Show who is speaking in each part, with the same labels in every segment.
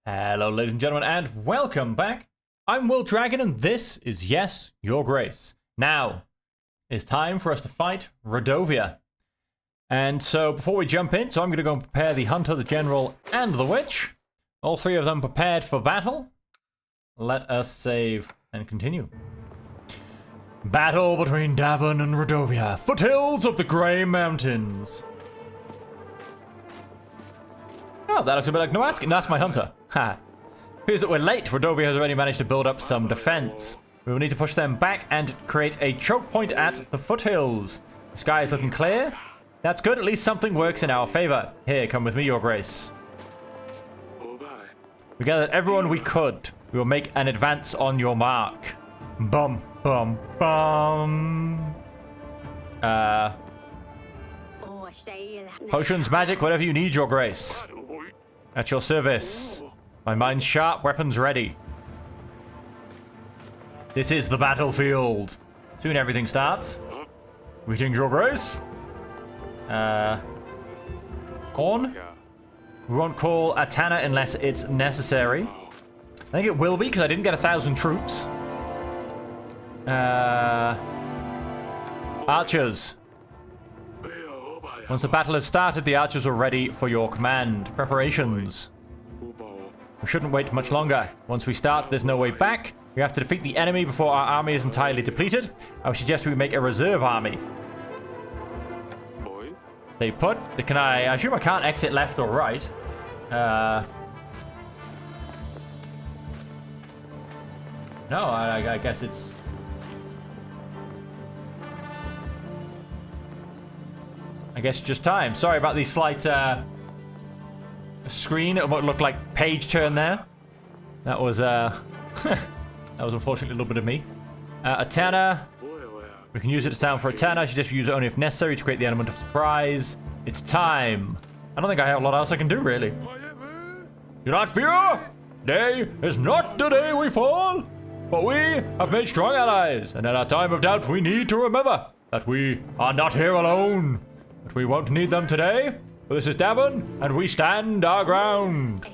Speaker 1: Hello, ladies and gentlemen, and welcome back. I'm Will Dragon, and this is Yes, Your Grace. Now, it's time for us to fight Rodovia. And so, before we jump in, I'm going to go and prepare the Hunter, the General, and the Witch. All three of them prepared for battle. Let us save and continue. Battle between Davon and Rodovia. Foothills of the Grey Mountains. Oh, that looks a bit like Noaskin. That's my Hunter. Ha. Appears that we're late. Rodovia has already managed to build up some defense. We will need to push them back and create a choke point at the foothills. The sky is looking clear. That's good. At least something works in our favor. Here, come with me, Your Grace. We gathered everyone we could. We will make an advance on your mark. Bum, bum, bum. Potions, magic, whatever you need, Your Grace. At your service. My mind's sharp, weapons ready. This is the battlefield. Soon everything starts. Greetings, Your Grace. Corn? We won't call Atana unless it's necessary. I think it will be, because I didn't get 1,000 troops. Archers. Once the battle has started, the archers are ready for your command. Preparations. We shouldn't wait much longer. Once we start, there's no way back. We have to defeat the enemy before our army is entirely depleted. I would suggest we make a reserve army. Stay put. I assume I can't exit left or right. No, I guess it's... I guess just time. Sorry about the slight screen. It might look like page turn there. That was that was unfortunately a little bit of me. Atana. We can use it to sound for Atana. I should just use it only if necessary to create the element of surprise. It's time. I don't think I have a lot else I can do, really. Do not fear! Today is not the day we fall, but we have made strong allies, and at our time of doubt we need to remember that we are not here alone. But we won't need them today. But this is Davon, and we stand our ground.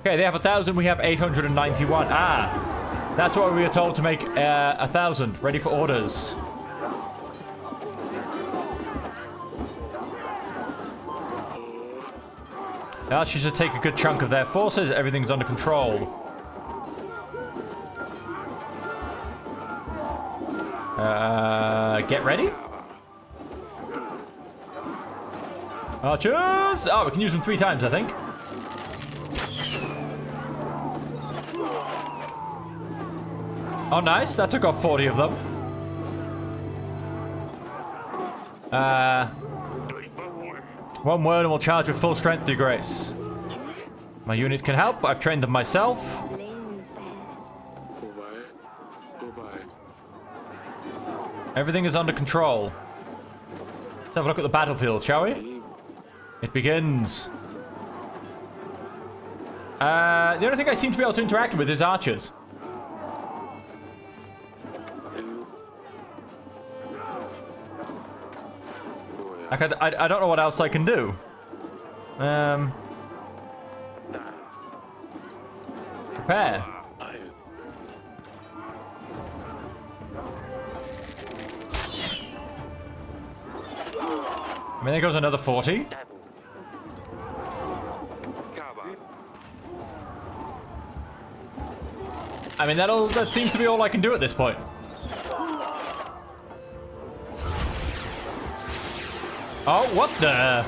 Speaker 1: Okay, they have 1,000, we have 891. Ah, that's what we were told to make 1,000. Ready for orders. The archers should take a good chunk of their forces. Everything's under control. Get ready. Archers! Oh, we can use them 3 times, I think. Oh, nice. That took off 40 of them. One word and we'll charge with full strength, Your Grace. My unit can help. I've trained them myself. Everything is under control. Let's have a look at the battlefield, shall we? It begins. The only thing I seem to be able to interact with is archers. Like, I don't know what else I can do. Prepare. I mean, there goes another 40. I mean, that seems to be all I can do at this point. Oh, what the?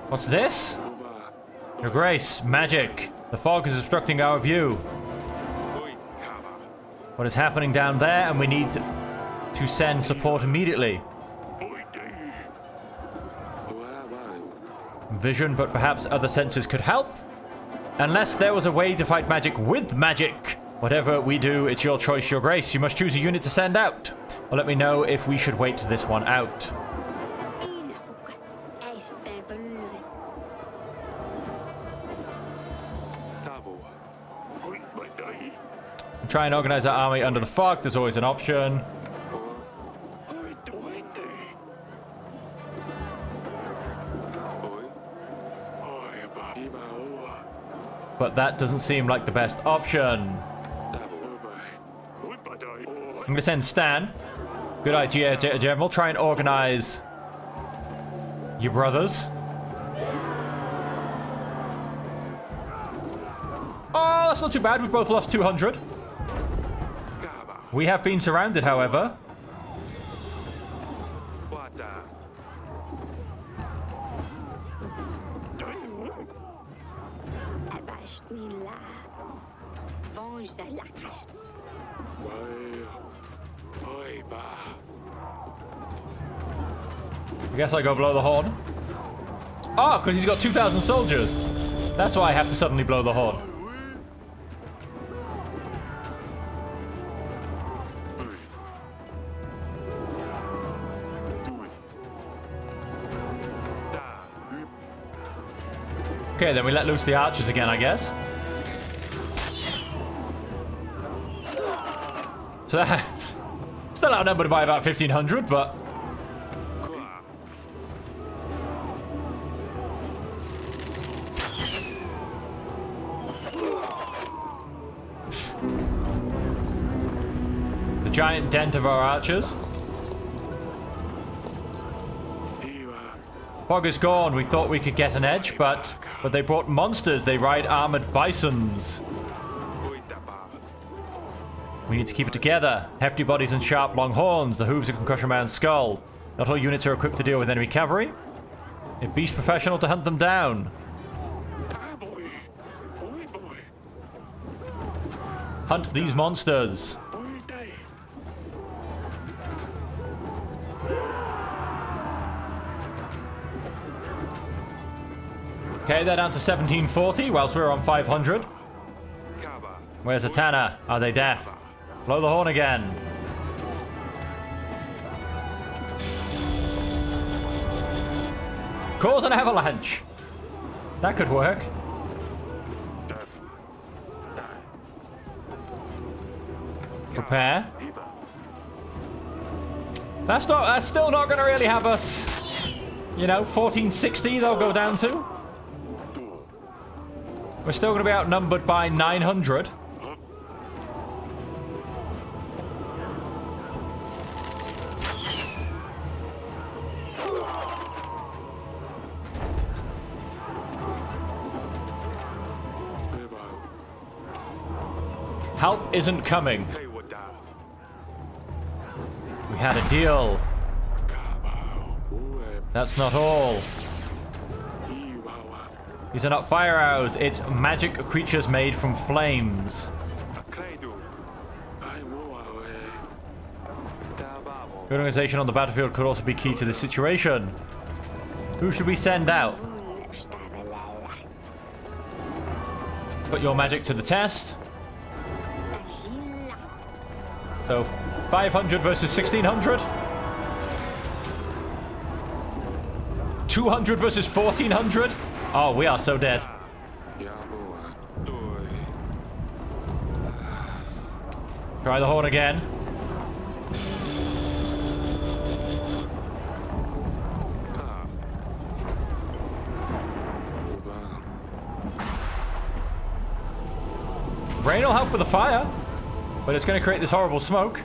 Speaker 1: What's this? Your Grace, magic. The fog is obstructing our view. What is happening down there? And we need to send support immediately. Vision, but perhaps other senses could help. Unless there was a way to fight magic with magic. Whatever we do, it's your choice, Your Grace. You must choose a unit to send out. Or let me know if we should wait this one out. Try and organize our army under the fog. There's always an option. But that doesn't seem like the best option. I'm going to send Stan. Good idea, General. Try and organize your brothers. Oh, that's not too bad. We've both lost 200. We have been surrounded, however. I guess I go blow the horn. Oh, because he's got 2,000 soldiers. That's why I have to suddenly blow the horn. Okay, then we let loose the archers again, I guess. So that... Still outnumbered by about 1,500, but... The giant dent of our archers. Fog is gone. We thought we could get an edge, but they brought monsters. They ride armored bisons. We need to keep it together. Hefty bodies and sharp long horns. The hooves that can crush a man's skull. Not all units are equipped to deal with enemy cavalry. A beast professional to hunt them down. Hunt these monsters. Okay, they're down to 1740 whilst we're on 500. Where's Atana? Are they deaf? Blow the horn again. Cause an avalanche. That could work. Prepare. That's still not going to really have us. You know, 1460 they'll go down to. We're still going to be outnumbered by 900. Help isn't coming. We had a deal. That's not all. These are not fire arrows, it's magic creatures made from flames. Good organization on the battlefield could also be key to this situation. Who should we send out? Put your magic to the test. So, 500 versus 1,600. 200 versus 1,400. Oh, we are so dead. Try the horn again. Rain will help with the fire, but it's going to create this horrible smoke.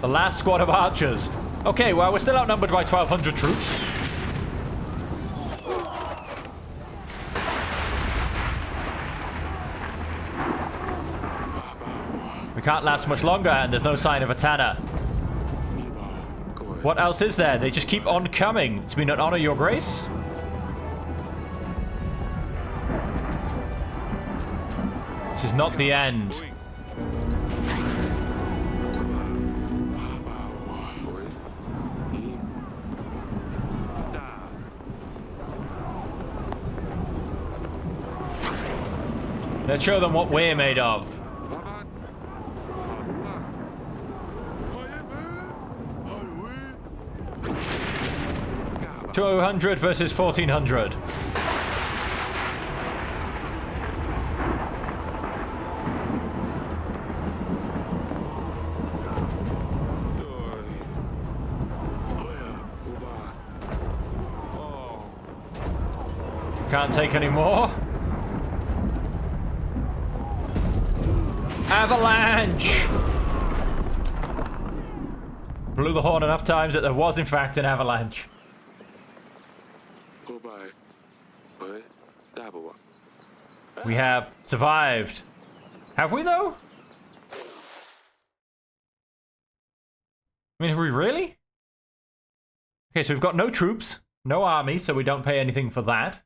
Speaker 1: The last squad of archers. Okay, well, we're still outnumbered by 1,200 troops. We can't last much longer, and there's no sign of Atana. What else is there? They just keep on coming. It's been an honor, Your Grace. This is not the end. Let's show them what we're made of. 200 versus 1,400. can't take any more. Avalanche! Blew the horn enough times that there was in fact an avalanche. We have survived. Have we though? I mean, have we really? Okay, so we've got no troops, no army, so we don't pay anything for that.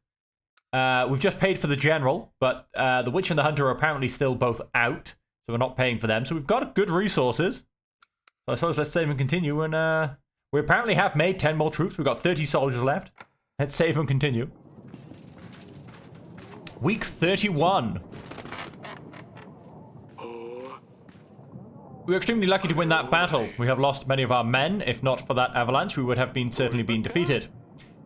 Speaker 1: We've just paid for the general, but the witch and the hunter are apparently still both out, so we're not paying for them. So we've got good resources. So I suppose let's save and continue, and we apparently have made 10 more troops. We've got 30 soldiers left. Let's save and continue. Week 31. We were extremely lucky to win that battle. We have lost many of our men. If not for that avalanche, we would have certainly been defeated.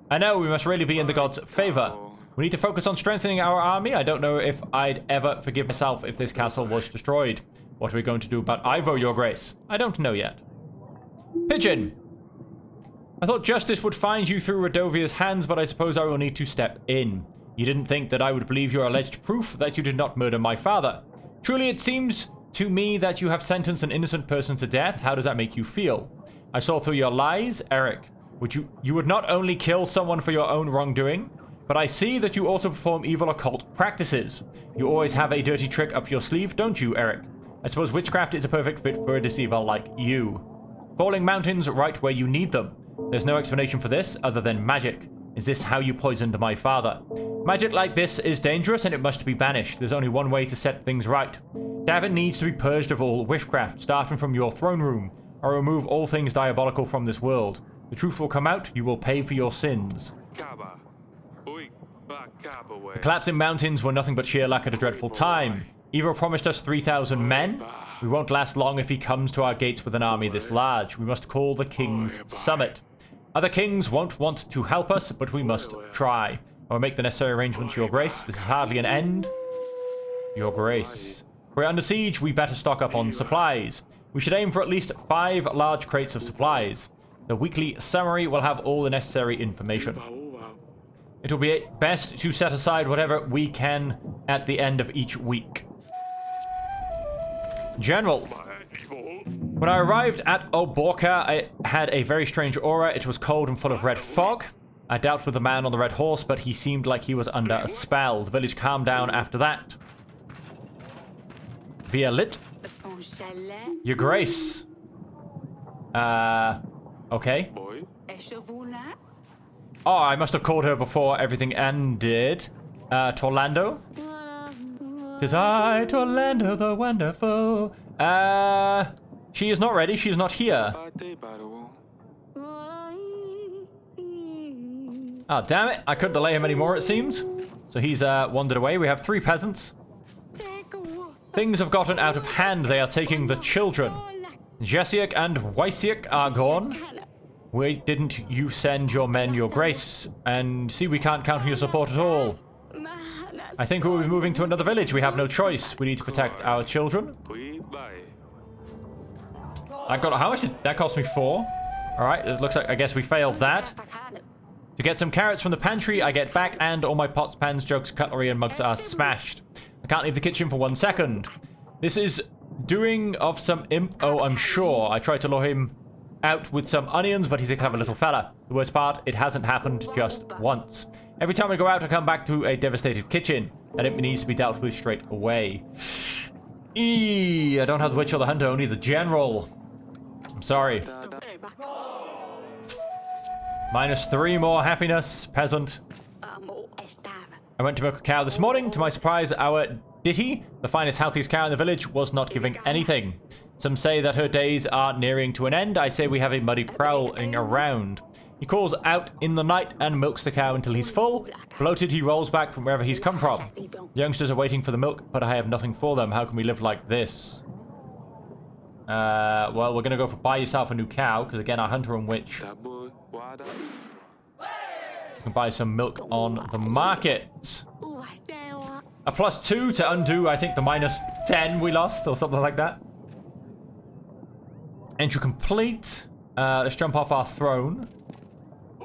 Speaker 1: I know we must really be in the gods' favor. We need to focus on strengthening our army. I don't know if I'd ever forgive myself if this castle was destroyed. What are we going to do about Ivo, your grace? I don't know yet. Pigeon! I thought justice would find you through Radovia's hands, but I suppose I will need to step in. You didn't think that I would believe your alleged proof that you did not murder my father. Truly, it seems to me that you have sentenced an innocent person to death. How does that make you feel? I saw through your lies, Eric. You would not only kill someone for your own wrongdoing, but I see that you also perform evil occult practices. You always have a dirty trick up your sleeve, don't you, Eric? I suppose witchcraft is a perfect fit for a deceiver like you. Falling mountains right where you need them. There's no explanation for this other than magic. Is this how you poisoned my father? Magic like this is dangerous and it must be banished. There's only one way to set things right. Davin needs to be purged of all witchcraft, starting from your throne room. Or remove all things diabolical from this world. The truth will come out, you will pay for your sins. The collapsing mountains were nothing but sheer luck at a dreadful time. Evo promised us 3,000 men. We won't last long if he comes to our gates with an army this large. We must call the King's Summit. Other kings won't want to help us, but we must try. Or make the necessary arrangements, your grace. This is hardly an end. Your grace. If we're under siege, we better stock up on supplies. We should aim for at least 5 large crates of supplies. The weekly summary will have all the necessary information. It will be best to set aside whatever we can at the end of each week. General. When I arrived at Oborka, I had a very strange aura. It was cold and full of red fog. I dealt with the man on the red horse, but he seemed like he was under a spell. The village calmed down after that. Via lit. Your grace. Okay. Oh, I must have called her before everything ended. Torlando. 'Tis I, Torlando the Wonderful. She is not ready. She is not here. Oh, damn it. I couldn't delay him anymore, it seems. So he's wandered away. We have 3 peasants. Things have gotten out of hand. They are taking the children. Jesiak and Wysiak are gone. Why didn't you send your men, your grace? And see, we can't count on your support at all. I think we'll be moving to another village. We have no choice. We need to protect our children. I got, how much did that cost me? 4. All right, it looks like, I guess we failed that. To get some carrots from the pantry, I get back and all my pots, pans, jugs, cutlery, and mugs are smashed. I can't leave the kitchen for 1 second. This is doing of some imp. Oh, I'm sure. I tried to lure him out with some onions, but he's a clever little fella. The worst part, it hasn't happened just once. Every time I go out, I come back to a devastated kitchen, and it needs to be dealt with straight away. I don't have the witch or the hunter, only the general. I'm sorry. -3 more happiness, peasant. I went to milk a cow this morning. To my surprise, our Ditty, the finest, healthiest cow in the village, was not giving anything. Some say that her days are nearing to an end. I say we have a muddy prowling around. He calls out in the night and milks the cow until he's full. Bloated, he rolls back from wherever he's come from. The youngsters are waiting for the milk, but I have nothing for them. How can we live like this? Well, we're going to go for buy yourself a new cow, because again, our hunter and witch. You can buy some milk on the market. A +2 to undo, I think, the -10 we lost, or something like that. Entry complete. Let's jump off our throne.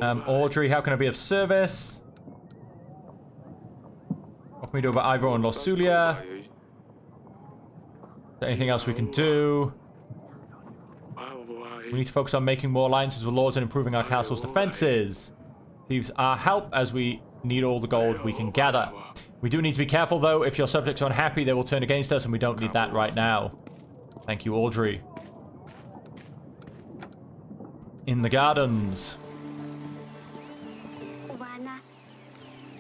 Speaker 1: Audrey, how can I be of service? Read over Ivo and Losulia. Is there anything else we can do? We need to focus on making more alliances with lords and improving our castle's defenses. Thieves our help as we need all the gold we can gather. We do need to be careful though. If your subjects are unhappy, they will turn against us, and we don't need that right now. Thank you, Audrey. In the gardens.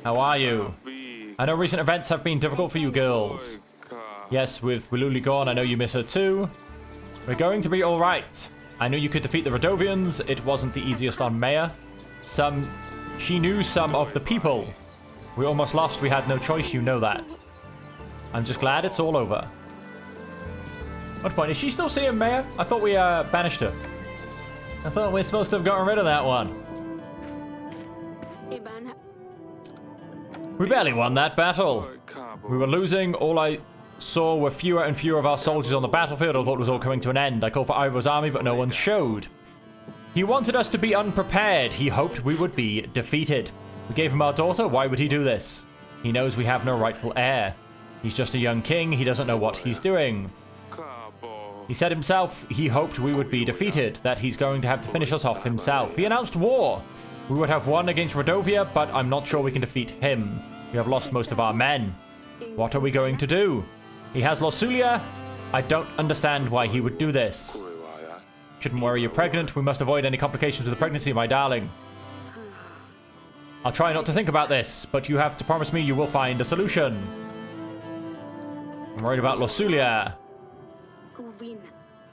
Speaker 1: How are you? I know recent events have been difficult for you girls. Yes, with Wiluli gone, I know you miss her too. We're going to be alright. I knew you could defeat the Rodovians. It wasn't the easiest on Maya. She knew some of the people. We almost lost. We had no choice, you know that. I'm just glad it's all over. What point? Is she still seeing Maya? I thought we banished her. I thought we were supposed to have gotten rid of that one. We barely won that battle. We were losing. All I saw were fewer and fewer of our soldiers on the battlefield. I thought it was all coming to an end. I called for Ivo's army, but no one showed. He wanted us to be unprepared. He hoped we would be defeated. We gave him our daughter. Why would he do this? He knows we have no rightful heir. He's just a young king. He doesn't know what he's doing. He said himself he hoped we would be defeated, that he's going to have to finish us off himself. He announced war. We would have won against Rodovia, but I'm not sure we can defeat him. We have lost most of our men. What are we going to do? He has Losulia. I don't understand why he would do this. Shouldn't worry, you're pregnant. We must avoid any complications with the pregnancy, my darling. I'll try not to think about this, but you have to promise me you will find a solution. I'm worried about Losulia.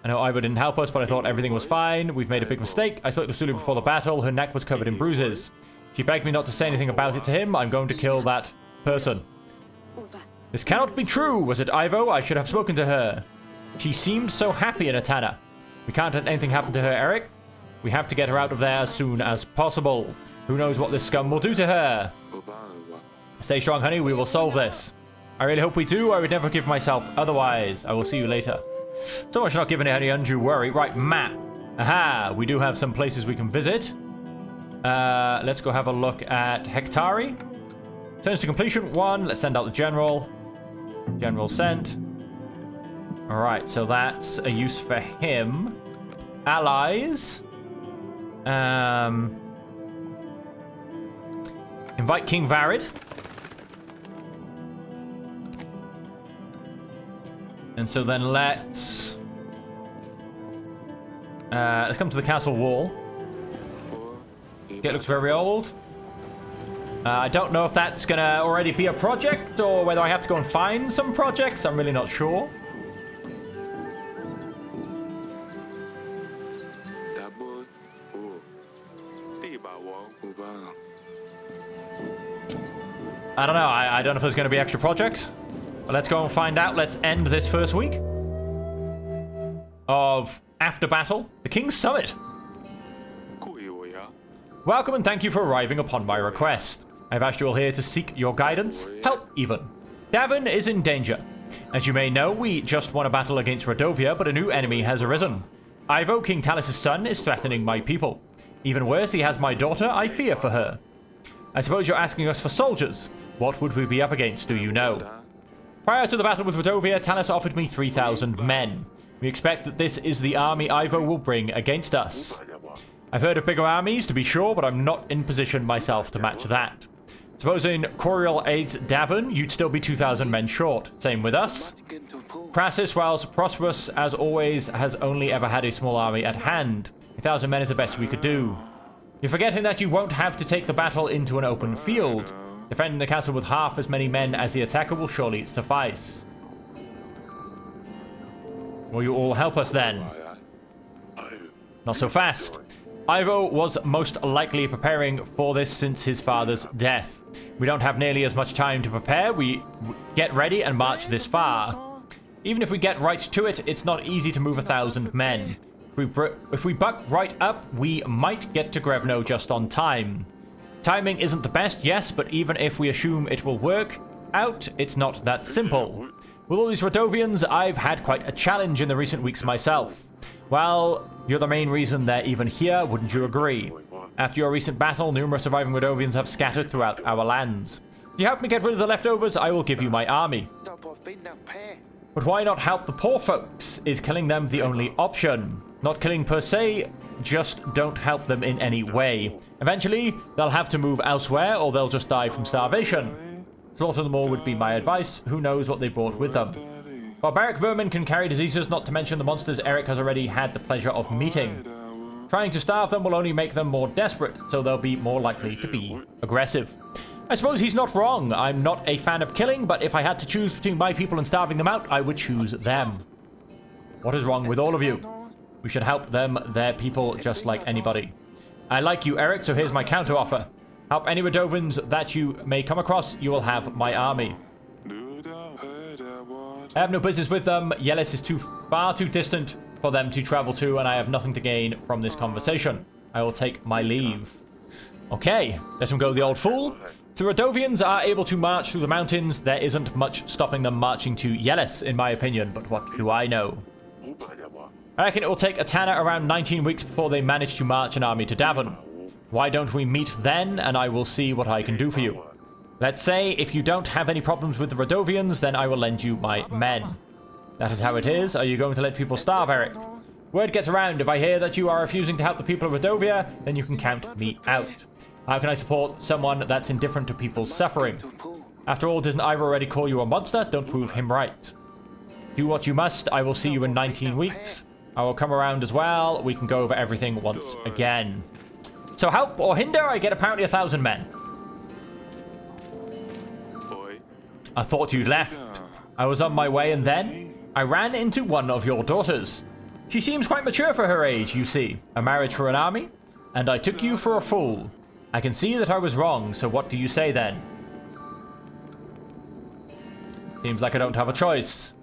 Speaker 1: I know Ivo didn't help us, but I thought everything was fine. We've made a big mistake. I spoke to Losulia before the battle. Her neck was covered in bruises. She begged me not to say anything about it to him. I'm going to kill that person. This cannot be true. Was it Ivo? I should have spoken to her. She seemed so happy in Atana. We can't let anything happen to her, Eric. We have to get her out of there as soon as possible. Who knows what this scum will do to her? Stay strong, honey. We will solve this. I really hope we do. I would never give myself otherwise. I will see you later. So much not giving it any undue worry. Right, map. Aha, we do have some places we can visit. Let's go have a look at Hectari. Turns to completion 1. Let's send out the general. General sent. Alright, so that's a use for him. Allies. Invite King Varid. And so then let's come to the castle wall. It looks very old. I don't know if that's gonna already be a project or whether I have to go and find some projects. I'm really not sure. I don't know. I don't know if there's going to be extra projects. But let's go and find out. Let's end this first week of After Battle, the King's Summit. Welcome and thank you for arriving upon my request. I've asked you all here to seek your guidance, help even. Davin is in danger. As you may know, we just won a battle against Rodovia, but a new enemy has arisen. Ivo, King Talis' son, is threatening my people. Even worse, he has my daughter. I fear for her. I suppose you're asking us for soldiers. What would we be up against, do you know? Prior to the battle with Rodovia, Talis offered me 3,000 men. We expect that this is the army Ivo will bring against us. I've heard of bigger armies, to be sure, but I'm not in position myself to match that. Supposing Coriol aids Davin, you'd still be 2,000 men short. Same with us. Crassus, whilst prosperous as always, has only ever had a small army at hand. 1,000 men is the best we could do. You're forgetting that you won't have to take the battle into an open field. Defending the castle with half as many men as the attacker will surely suffice. Will you all help us then? Not so fast. Ivo was most likely preparing for this since his father's death. We don't have nearly as much time to prepare. We get ready and march this far. Even if we get right to it, it's not easy to move 1,000 men. If we buck right up, we might get to Grevno just on time. Timing isn't the best, yes, but even if we assume it will work out, it's not that simple. With all these Rodovians, I've had quite a challenge in the recent weeks myself. Well, you're the main reason they're even here, wouldn't you agree? After your recent battle, numerous surviving Rodovians have scattered throughout our lands. If you help me get rid of the leftovers, I will give you my army. But why not help the poor folks? Is killing them the only option? Not killing per se, just don't help them in any way. Eventually, they'll have to move elsewhere or they'll just die from starvation. Slaughter them all would be my advice. Who knows what they brought with them. Barbaric vermin can carry diseases, not to mention the monsters Eric has already had the pleasure of meeting. Trying to starve them will only make them more desperate, so they'll be more likely to be aggressive. I suppose he's not wrong. I'm not a fan of killing, but if I had to choose between my people and starving them out, I would choose them. What is wrong with all of you? We should help them, their people, just like anybody. I like you, Eric, so here's my counter-offer. Help any Redovans that you may come across, you will have my army. I have no business with them. Yelis is far too distant for them to travel to, and I have nothing to gain from this conversation. I will take my leave. Okay, let him go, the old fool. If the Rodovians are able to march through the mountains, there isn't much stopping them marching to Yelis, in my opinion, but what do I know? I reckon it will take Atana around 19 weeks before they manage to march an army to Davon. Why don't we meet then, and I will see what I can do for you. Let's say, if you don't have any problems with the Rodovians, then I will lend you my men. That is how it is. Are you going to let people starve, Eric? Word gets around. If I hear that you are refusing to help the people of Rodovia, then you can count me out. How can I support someone that's indifferent to people's suffering? After all, doesn't Ivor already call you a monster? Don't prove him right. Do what you must. I will see you in 19 weeks. I will come around as well. We can go over everything once again. So help or hinder, I get apparently 1,000 men. I thought you'd left. I was on my way and then I ran into one of your daughters. She seems quite mature for her age, you see. A marriage for an army? And I took you for a fool. I can see that I was wrong, so what do you say then? Seems like I don't have a choice.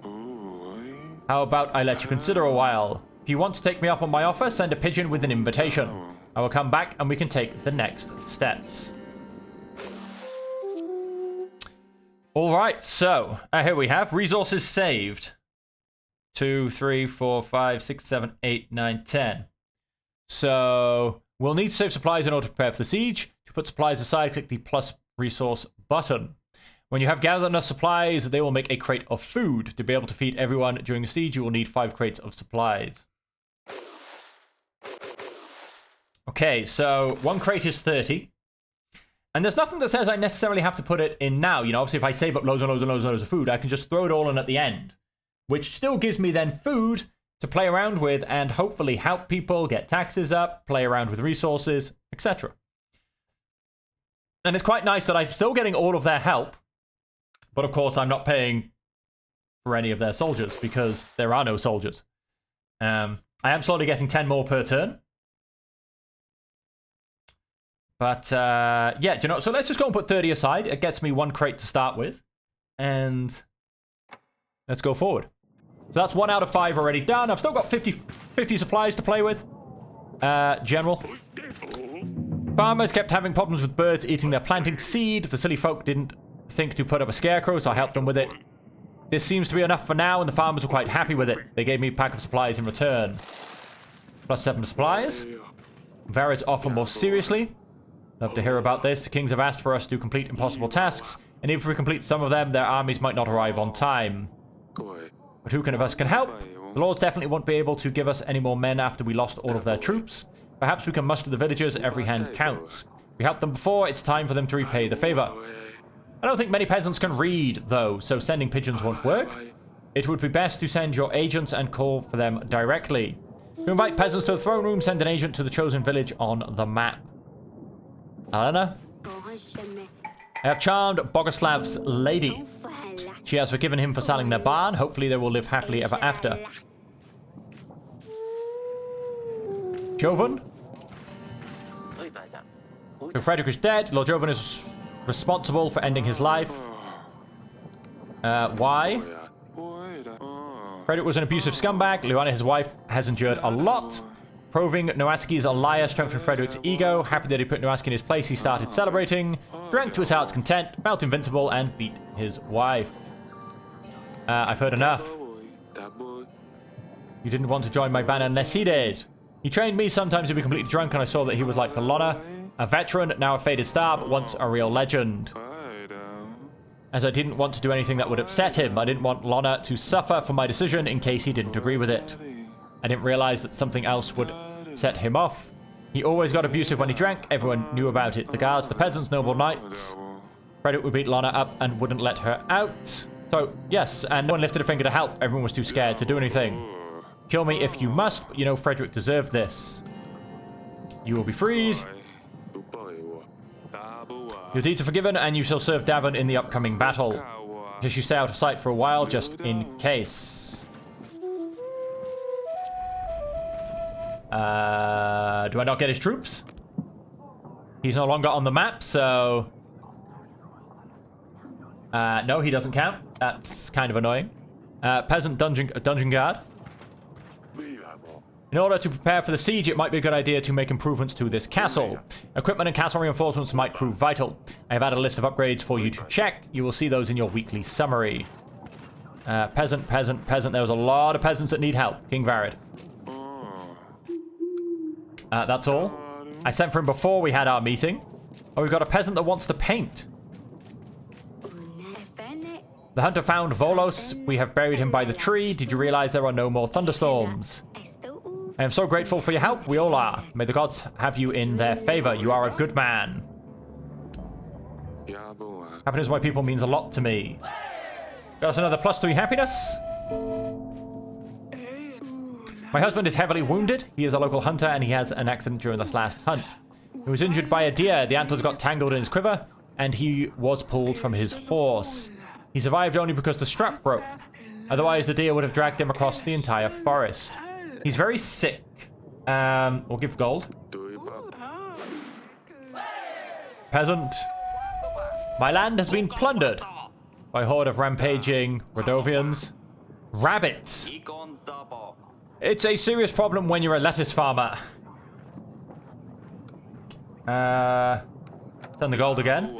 Speaker 1: How about I let you consider a while? If you want to take me up on my offer, send a pigeon with an invitation. I will come back and we can take the next steps. Alright, so here we have resources saved. 2, 3, 4, 5, 6, 7, 8, 9, 10. So we'll need to save supplies in order to prepare for the siege. To put supplies aside, click the plus resource button. When you have gathered enough supplies, they will make a crate of food. To be able to feed everyone during the siege, you will need 5 crates of supplies. Okay, so 1 crate is 30. And there's nothing that says I necessarily have to put it in now. You know, obviously if I save up loads and loads and loads and loads of food, I can just throw it all in at the end. Which still gives me then food to play around with and hopefully help people, get taxes up, play around with resources, etc. And it's quite nice that I'm still getting all of their help. But of course I'm not paying for any of their soldiers because there are no soldiers. I am slowly getting 10 more per turn. But, yeah, do you know, so let's just go and put 30 aside. It gets me 1 crate to start with. And let's go forward. So that's 1 out of 5 already done. I've still got 50 supplies to play with. General. Farmers kept having problems with birds eating their planting seed. The silly folk didn't think to put up a scarecrow, so I helped them with it. This seems to be enough for now, and the farmers were quite happy with it. They gave me a pack of supplies in return. Plus 7 supplies. Varys offer more seriously. Love to hear about this. The kings have asked for us to complete impossible tasks, and if we complete some of them, their armies might not arrive on time. But who of us can help? The lords definitely won't be able to give us any more men after we lost all of their troops. Perhaps we can muster the villagers. Every hand counts. We helped them before. It's time for them to repay the favor. I don't think many peasants can read, though, so sending pigeons won't work. It would be best to send your agents and call for them directly. To invite peasants to the throne room, send an agent to the chosen village on the map. Alana? I have charmed Bogoslav's lady. She has forgiven him for selling their barn. Hopefully they will live happily ever after. Jovan? So Frederick is dead. Lord Jovan is responsible for ending his life. Why? Frederick was an abusive scumbag. Luana, his wife, has endured a lot. Proving Nowaski's a liar strengthened Frederick's ego. Happy that he put Nowaski in his place, he started celebrating. Drank to his heart's content, felt invincible, and beat his wife. I've heard enough. You didn't want to join my band unless he did. He trained me. Sometimes he'd be completely drunk, and I saw that he was like the Lana. A veteran, now a faded star, but once a real legend. as I didn't want to do anything that would upset him. I didn't want Lana to suffer for my decision in case he didn't agree with it. I didn't realize that something else would set him off. He always got abusive when he drank. Everyone knew about it. The guards, the peasants, noble knights. Frederick would beat Lana up and wouldn't let her out. So, yes, and no one lifted a finger to help. Everyone was too scared to do anything. Kill me if you must, but you know Frederick deserved this. You will be freed. Your deeds are forgiven, and you shall serve Davon in the upcoming battle. Just you stay out of sight for a while, just in case. Do I not get his troops? He's no longer on the map, so... no, he doesn't count. That's kind of annoying. Peasant dungeon guard. In order to prepare for the siege, it might be a good idea to make improvements to this castle. Equipment and castle reinforcements might prove vital. I have added a list of upgrades for you to check. You will see those in your weekly summary. Peasant. There was a lot of peasants that need help. King Varid. That's all. I sent for him before we had our meeting. Oh, we've got a peasant that wants to paint. The hunter found Volos. We have buried him by the tree. Did you realize there are no more thunderstorms? I am so grateful for your help. We all are. May the gods have you in their favor. You are a good man. Happiness of my people means a lot to me. Got us another +3 happiness. My husband is heavily wounded. He is a local hunter and he has an accident during this last hunt. He was injured by a deer. The antlers got tangled in his quiver and he was pulled from his horse. He survived only because the strap broke. Otherwise, the deer would have dragged him across the entire forest. He's very sick. We'll give gold. Peasant. My land has been plundered by a horde of rampaging Rodovians. Rabbits. It's a serious problem when you're a lettuce farmer. Send the gold again.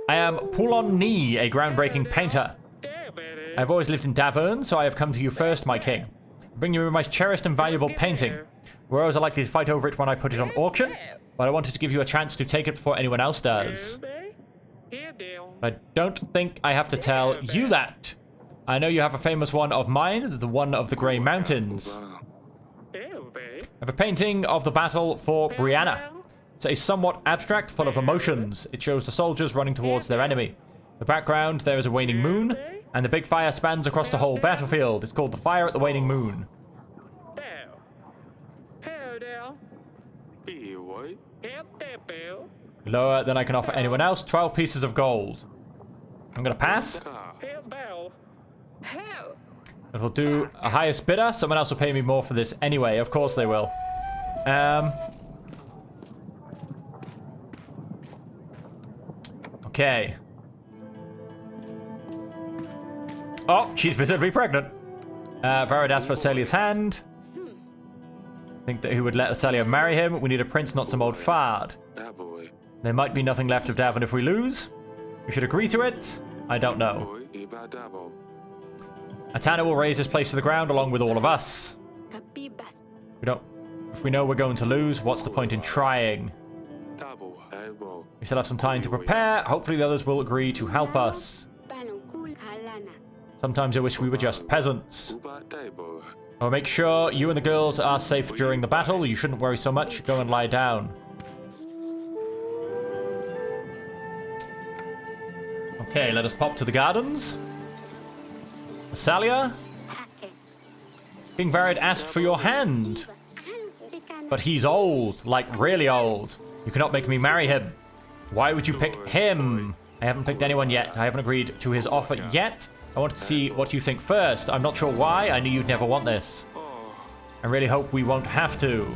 Speaker 1: I am Poulon Ni, a groundbreaking painter. I've always lived in Davern, so I have come to you first, my king. I bring you my cherished and valuable painting. Warriors are likely to fight over it when I put it on auction, but I wanted to give you a chance to take it before anyone else does. I don't think I have to tell you that. I know you have a famous one of mine, the one of the Grey Mountains. I have a painting of the battle for Brianna. It's a somewhat abstract, full of emotions. It shows the soldiers running towards their enemy. The background, there is a waning moon, and the big fire spans across the whole battlefield. It's called the Fire at the Waning Moon. Lower than I can offer anyone else. 12 pieces of gold. I'm going to pass. It will do a highest bidder. Someone else will pay me more for this anyway. Of course they will. Okay. Oh, she's visibly pregnant. Varid asked for Celia's hand. Think that he would let Celia marry him. We need a prince, not some old fard. There might be nothing left of Davon if we lose. We should agree to it. I don't know. Atana will raise this place to the ground along with all of us. If we know we're going to lose, what's the point in trying? We still have some time to prepare. Hopefully the others will agree to help us. Sometimes I wish we were just peasants. I'll make sure you and the girls are safe during the battle. You shouldn't worry so much. Go and lie down. Okay, let us pop to the gardens. Celia? King Varid asked for your hand. But he's old, like really old. You cannot make me marry him. Why would you pick him? I haven't picked anyone yet. I haven't agreed to his offer yet. I wanted to see what you think first. I'm not sure why. I knew you'd never want this. I really hope we won't have to.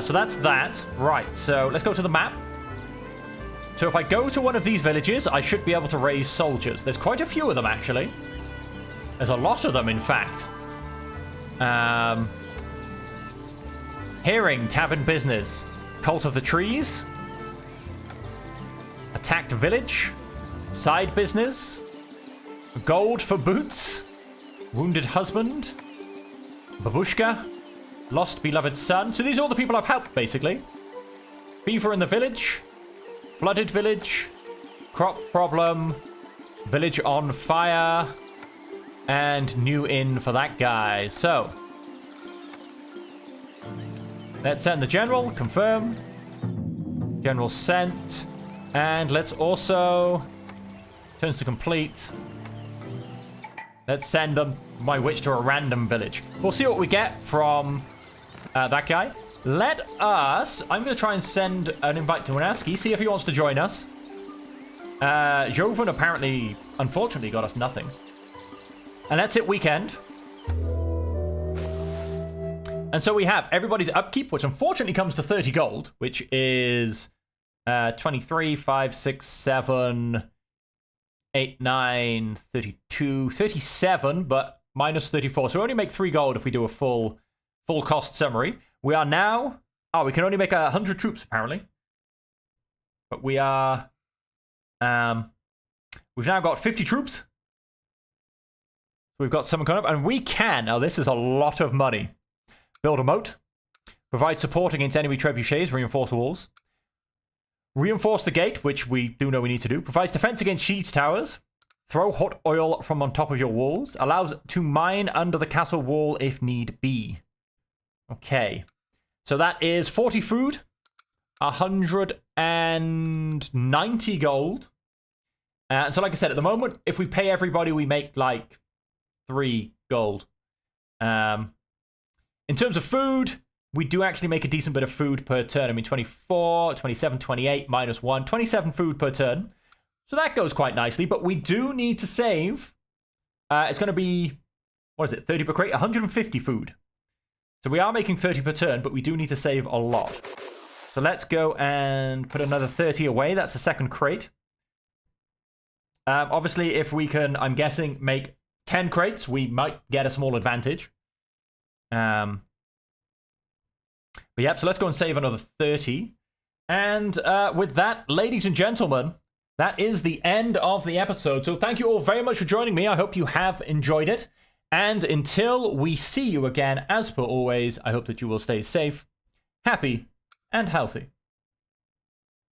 Speaker 1: So that's that. Right, so let's go to the map. So if I go to one of these villages, I should be able to raise soldiers. There's quite a few of them, actually. There's a lot of them, in fact. Hearing, Tavern Business. Cult of the Trees. Attacked Village. Side Business. Gold for Boots. Wounded Husband. Babushka. Lost Beloved Son. So these are all the people I've helped, basically. Beaver in the Village. flooded village, crop problem, village on fire, and new inn for that guy. So, let's send the general, confirm. General sent. And let's also, turns to complete. Let's send them, my witch, to a random village. We'll see what we get from that guy. Let us, I'm going to try and send an invite to Anaski, see if he wants to join us. Joven apparently, unfortunately, got us nothing. And that's it, weekend. And so we have everybody's upkeep, which unfortunately comes to 30 gold, which is 23, 5, 6, 7, 8, 9, 32, 37, but minus 34. So we only make 3 gold if we do a full cost summary. We are now... Oh, we can only make 100 troops, apparently. But we are... we've now got 50 troops. We've got someone coming up, and we can... Now, this is a lot of money. Build a moat. Provide support against enemy trebuchets. Reinforce walls. Reinforce the gate, which we do know we need to do. Provides defense against siege towers. Throw hot oil from on top of your walls. Allows to mine under the castle wall if need be. Okay. So that is 40 food. 190 gold. And so like I said, at the moment, if we pay everybody, we make like 3 gold. In terms of food, we do actually make a decent bit of food per turn. I mean, 24, 27, 28, minus 1. 27 food per turn. So that goes quite nicely. But we do need to save. It's going to be, what is it, 30 per crate? 150 food. So we are making 30 per turn, but we do need to save a lot. So let's go and put another 30 away. That's the second crate. Obviously, if we can, I'm guessing, make 10 crates, we might get a small advantage. But yep, so let's go and save another 30. And with that, ladies and gentlemen, that is the end of the episode. So thank you all very much for joining me. I hope you have enjoyed it. And until we see you again, as per always, I hope that you will stay safe, happy, and healthy.